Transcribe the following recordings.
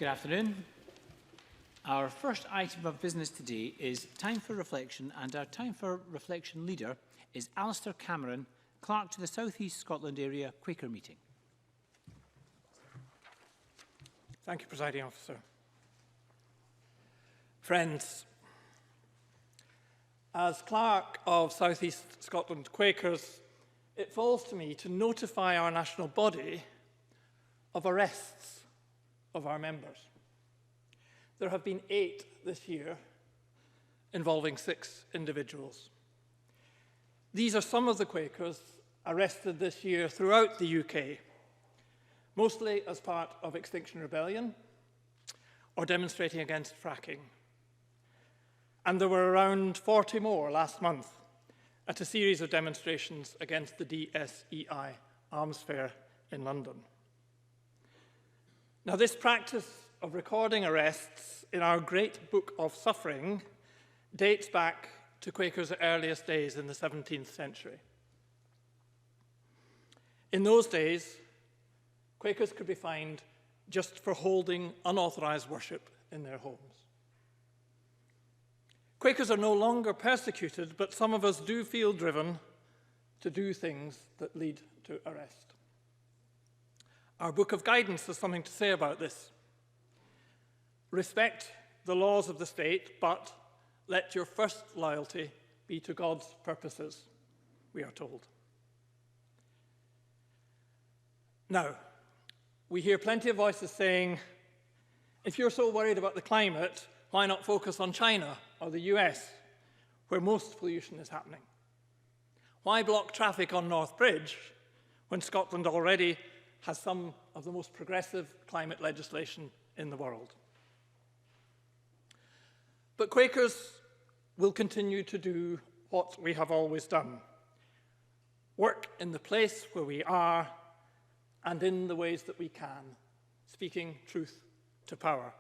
Good afternoon. Our first item of business today is Time for Reflection, and our Time for Reflection leader is Alistair Cameron, Clerk to the South East Scotland Area Quaker Meeting. Thank you, Presiding Officer. Friends, as Clerk of South East Scotland Quakers, it falls to me to notify our national body of arrests of our members. There have been 8 this year, involving 6 individuals. These are some of the Quakers arrested this year throughout the UK, mostly as part of Extinction Rebellion or demonstrating against fracking. And there were around 40 more last month at a series of demonstrations against the DSEI Arms Fair in London. Now, this practice of recording arrests in our great book of suffering dates back to Quakers' earliest days in the 17th century. In those days, Quakers could be fined just for holding unauthorized worship in their homes. Quakers are no longer persecuted, but some of us do feel driven to do things that lead to arrest. Our Book of Guidance has something to say about this. Respect the laws of the state, but let your first loyalty be to God's purposes, we are told. Now, we hear plenty of voices saying, if you're so worried about the climate, why not focus on China or the US, where most pollution is happening? Why block traffic on North Bridge when Scotland already has some of the most progressive climate legislation in the world? But Quakers will continue to do what we have always done: work in the place where we are and in the ways that we can, speaking truth to power.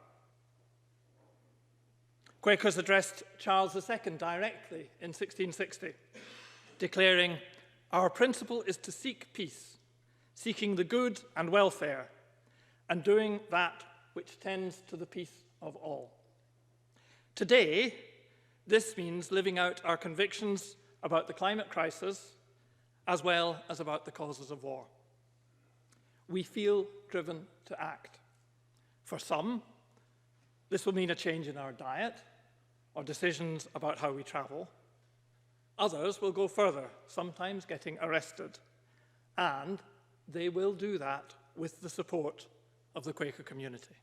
Quakers addressed Charles II directly in 1660, declaring, "Our principle is to seek peace, seeking the good and welfare, and doing that which tends to the peace of all." Today, this means living out our convictions about the climate crisis as well as about the causes of war. We feel driven to act. For some, this will mean a change in our diet or decisions about how we travel. Others will go further, sometimes getting arrested, and they will do that with the support of the Quaker community.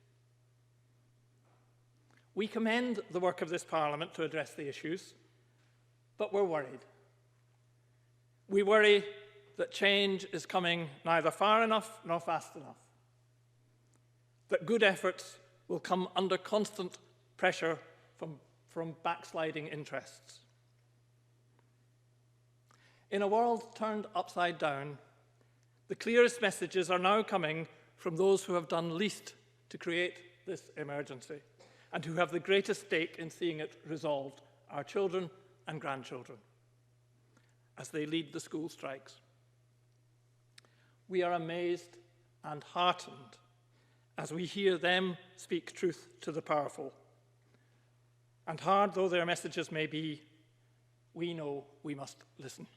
We commend the work of this Parliament to address the issues, but we're worried. We worry that change is coming neither far enough nor fast enough, that good efforts will come under constant pressure from backsliding interests. In a world turned upside down, the clearest messages are now coming from those who have done least to create this emergency and who have the greatest stake in seeing it resolved: our children and grandchildren, as they lead the school strikes. We are amazed and heartened as we hear them speak truth to the powerful. And hard though their messages may be, we know we must listen.